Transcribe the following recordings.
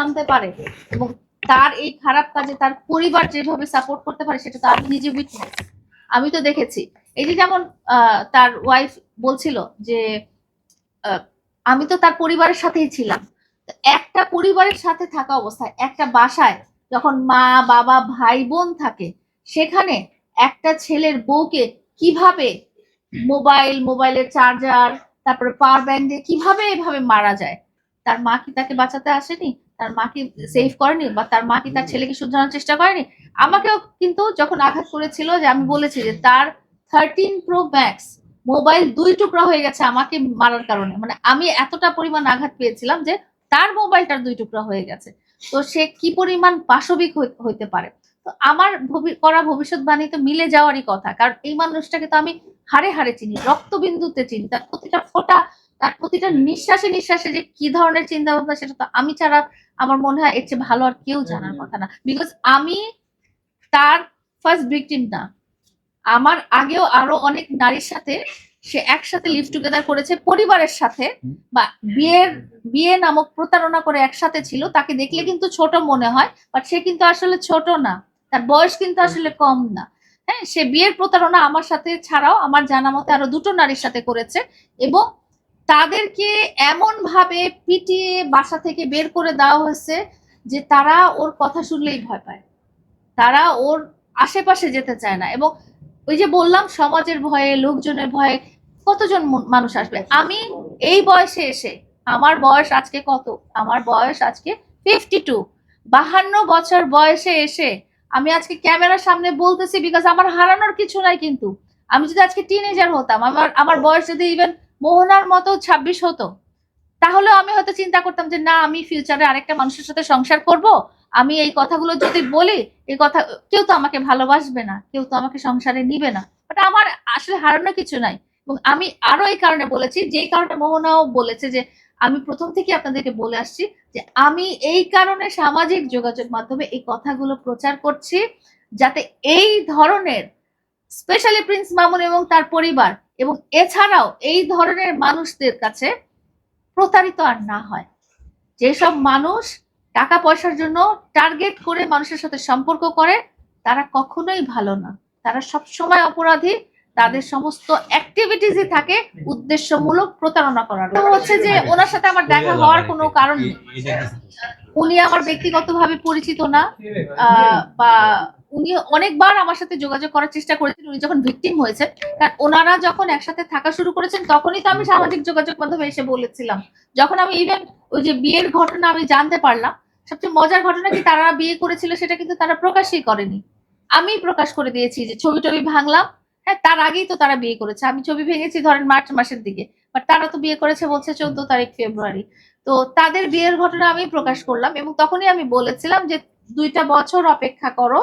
আনতে পারে এবং তার এই খারাপ কাজে তার পরিবার যেভাবে সাপোর্ট করতে পারে সেটা তো আমি নিজে উইটনেস, আমি তো দেখেছি। এই যে যেমন তার ওয়াইফ বলছিল যে আমি তো তার পরিবারের সাথেই ছিলাম। একটা পরিবারের সাথে থাকা অবস্থায় একটা বাসায় যখন মা বাবা ভাই বোন থাকে, সেখানে একটা ছেলের বউকে কিভাবে মোবাইলের চার্জার তারপরে পাওয়ার ব্যাংক দিয়ে কিভাবে এভাবে মারা যায়? তার মা কি তাকে বাঁচাতে আসেনি? তার মা কি সেভ করেনি? বা তার মা কি তার ছেলেকে শুধরানোর চেষ্টা করেনি? আমাকেও কিন্তু যখন আঘাত করেছিল, যে আমি বলেছি যে তার 13 Pro Max মোবাইল 2 টুকরা হয়ে গেছে আমাকে মারার কারণে, মানে আমি এতটা পরিমাণ আঘাত পেয়েছিলাম যে তার মোবাইলটার 2 টুকরা হয়ে গেছে। তো সে কি পরিমাণ পাশবিক হইতে পারে? তো আমার করা ভবিষ্যৎবাণী তো মিলে যাওয়ারই কথা, কারণ এই মানুষটাকে তো আমি হাড়ে হাড়ে চিনি, রক্তবিন্দুতে চিনি, তার প্রতিটা ফোঁটা, তার প্রতিটা নিঃশ্বাসে নিঃশ্বাসে যে কি ধরনের চিন্তা ভাবনা, সেটা তো আমি ছাড়া আমার মনে হয় এর চেয়ে ভালো আর কেউ জানার কথা না। বিকজ আমি তার ফার্স্ট ভিকটিম না, আমার আগেও আরো অনেক নারীর সাথে সে একসাথে লিভ টুগেদার করেছে পরিবারের সাথে, বা বিয়ে নামক প্রতারণা করে একসাথে ছিল। তাকে দেখলে কিন্তু ছোট মনে হয়, বাট সে কিন্তু আসলে ছোট না, তার বয়স কিন্তু আসলে কম না। হ্যাঁ, সে বিয়ের প্রতারণা আমার সাথে ছাড়াও আমার জানা মতে আরো 2টো নারীর সাথে করেছে, এবং তাদেরকে এমন ভাবে পিটিয়ে বাসা থেকে বের করে দেওয়া হয়েছে যে তারা ওর কথা শুনলেই ভয় পায়, তারা ওর আশেপাশে যেতে চায় না। এবং ওই যে বললাম, সমাজের ভয়ে, লোকজনের ভয়ে কতজন মানুষ আসবে। আমি এই বয়সে এসে, আমার বয়স আজকে কত, আমার বয়স আজকে 52, 52 বছর বয়সে এসে আমি আজকে ক্যামেরার সামনে বলতেছি, বিকজ আমার হারানোর কিছু নাই। কিন্তু আমি যদি আজকে টিনেজার হতাম, আমার বয়স যদি ইভেন মোহনার মতো 26 হতো, তাহলে আমি হয়তো চিন্তা করতাম যে না, আমি ফিউচারে আরেকটা মানুষের সাথে সংসার করব, আমি এই কথাগুলো যদি বলি, এই কথা কেউ তো আমাকে ভালোবাসবে না, কেউ তো আমাকে সংসারে নিবে না। বাট আমার আসলে হারানো কিছু নাই। এবং আমি আরো এই কারণে বলেছি, যেই কারণে মোহনাও বলেছে, যে আমি প্রথম থেকে আপনাদেরকে বলে আসছি যে আমি এই কারণে সামাজিক যোগাযোগ মাধ্যমে এই কথাগুলো প্রচার করছি, যাতে এই ধরনের, স্পেশালি প্রিন্স মামুন এবং তার পরিবার, এবং এছাড়াও এই ধরনের মানুষদের কাছে প্রতারিত আর না হয়। যেসব মানুষ টাকা পয়সার জন্য টার্গেট করে মানুষের সাথে সম্পর্ক করে, তারা কখনোই ভালো না, তারা সবসময় অপরাধী। তাদের সমস্ত অ্যাক্টিভিটিসই থাকে উদ্দেশ্যমূলক প্রতারণা করার। হচ্ছে যে ওনার সাথে আমার দেখা হওয়ার কোনো কারণ নেই, উনি আমার ব্যক্তিগতভাবে পরিচিত না, বা উনি অনেকবার আমার সাথে যোগাযোগ করার চেষ্টা করেছেন উনি যখন ভিকটিম হয়েছে। কারণ ওনারা যখন একসাথে থাকা শুরু করেছেন, তখনই তো আমি সামাজিক যোগাযোগ মাধ্যমে এসে বলেছিলাম। যখন আমি ইভেন ওই যে বিয়ের ঘটনা আমি জানতে পারলাম, সবচেয়ে মজার ঘটনা কি, তারা বিয়ে করেছিল সেটা কিন্তু তারা প্রকাশই করেনি, আমি প্রকাশ করে দিয়েছি, যে ছবি টবি ভাঙলাম। হ্যাঁ, তার আগেই তো তারা বিয়ে করেছে, আমি ছবি ভেঙেছি ধরেন মার্চ মাসের দিকে, বাট তারা তো বিয়ে করেছে বলছে 14 তারিখ ফেব্রুয়ারি। তো তাদের বিয়ের ঘটনা আমি প্রকাশ করলাম, এবং তখনই আমি বলেছিলাম যে 2টা বছর অপেক্ষা করো,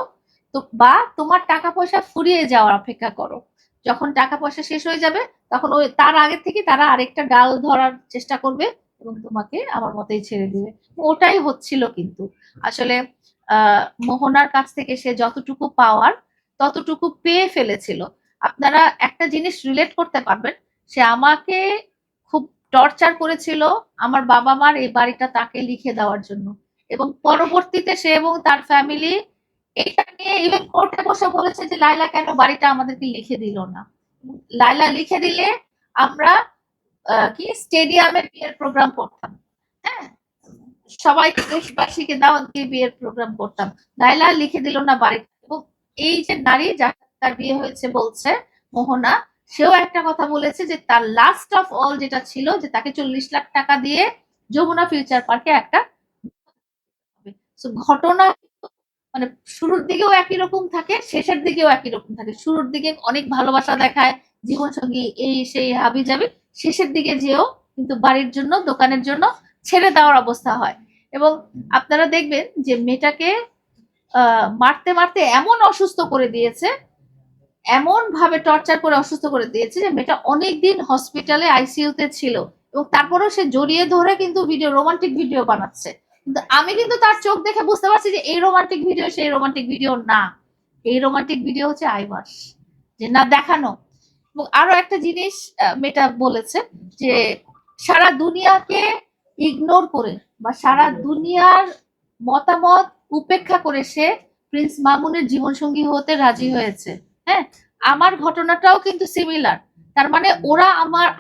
তো বা তোমার টাকা পয়সা ফুরিয়ে যাওয়ার অপেক্ষা করো। যখন টাকা পয়সা শেষ হয়ে যাবে, তখন ওই তার আগে থেকে তারা আরেকটা ডাল ধরার চেষ্টা করবে এবং তোমাকে আমার মতেই ছেড়ে দিবে। ওটাই হচ্ছিল। কিন্তু আসলে মোহনার কাছ থেকে সে যতটুকু পাওয়ার ততটুকু পেয়ে ফেলেছিল। আপনারা একটা জিনিস রিলেট করতে পারবেন, সে আমাকে খুব টর্চার করেছিল আমার বাবা মার এই বাড়িটা তাকে লিখে দেওয়ার জন্য, এবং পরবর্তীতে সে এবং তার ফ্যামিলি এটা নিয়ে ইভেন কোর্টে বসে বলেছে যে লাইলা কেন বাড়িটা আমাদেরকে লিখে দিল না। লাইলা লিখে দিলে আমরা কি স্টেডিয়ামে বিয়ের প্রোগ্রাম করতাম, হ্যাঁ, সবাইকে দেশবাসীকে দাওয়াত দিয়ে বিয়ের প্রোগ্রাম করতাম। লাইলা লিখে দিল না বাড়িটা। এবং এই যে নারী যার তার বিয়ে হয়েছে বলছে মোহনা, সেও একটা কথা বলেছে যে তার লাস্ট অফ অল যেটা ছিল, যে তাকে 40 লাখ টাকা দিয়ে যমুনা ফিউচার পার্কে একটা ঘটনা, মানে শুরুর দিকেও একই রকম থাকে, শেষের দিকেও একই রকম থাকে। শুরুর দিকে অনেক ভালোবাসা দেখায়, জীবন সঙ্গী এই সেই হাবি যাবি, শেষের দিকে যেও কিন্তু বাড়ির জন্য, দোকানের জন্য ছেড়ে দেওয়ার অবস্থা হয়। এবং আপনারা দেখবেন যে মেয়েটাকে মারতে মারতে এমন অসুস্থ করে দিয়েছে, এমন ভাবে টর্চার করে অসুস্থ করে দিয়েছে, যে মেয়েটা অনেকদিন হসপিটালে আইসিইউতে ছিল, এবং তারপরেও সে জড়িয়ে ধরে কিন্তু রোমান্টিক ভিডিও বানাচ্ছে। কিন্তু আমি কিন্তু তার চোখ দেখে বুঝতে পারছি যে এই রোমান্টিক ভিডিও সেই রোমান্টিক ভিডিও না, এই রোমান্টিক ভিডিও হচ্ছে আইওয়াস, যে না দেখানো। এবং আরো একটা জিনিস মেয়েটা বলেছে, যে সারা দুনিয়াকে ইগনোর করে বা সারা দুনিয়ার মতামত উপেক্ষা করে সে প্রিন্স মামুনের জীবনসঙ্গী হতে রাজি হয়েছে। হ্যাঁ, আমার ঘটনাটাও কিন্তু সিমিলার। তার মানে ওরা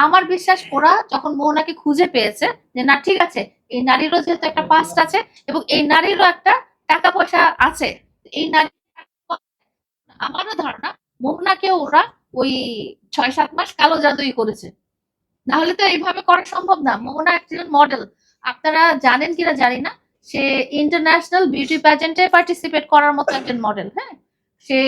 আমার বিশ্বাস ওরা যখন মোহনাকে খুঁজে পেয়েছে যে না ঠিক আছে, এই নারীরও যেহেতু একটা পাস্ট আছে এবং এই নারীরও একটা টাকা পয়সা আছে, এই নারী, আমারও ধারণা মোহনাকে ওরা ওই 6-7 মাস কালো জাদুই করেছে, না হলে তো এইভাবে করা সম্ভব না। মোহনা একজন মডেল, আপনারা জানেন কিনা জানি না, সে ইন্টারন্যাশনাল বিউটি প্যাজেন্টে পার্টিসিপেট করার মতো একজন মডেল। হ্যাঁ, সে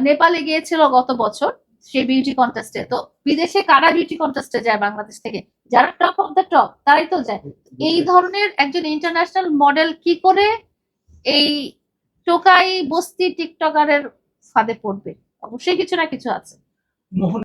নেপালে গিয়েছিল গত বছর সে বিউটি কন্টেস্টে। তো বিদেশে কারা বিউটি কন্টেস্টে যায় বাংলাদেশ থেকে? যারা টপ অফ দ্য টপ তারাই তো যায়। এই ধরনের একজন ইন্টারন্যাশনাল মডেল কি করে এই টোকাই বস্তি টিকটকারের ফাঁদে পড়বে? অবশ্যই কিছু না কিছু আছে।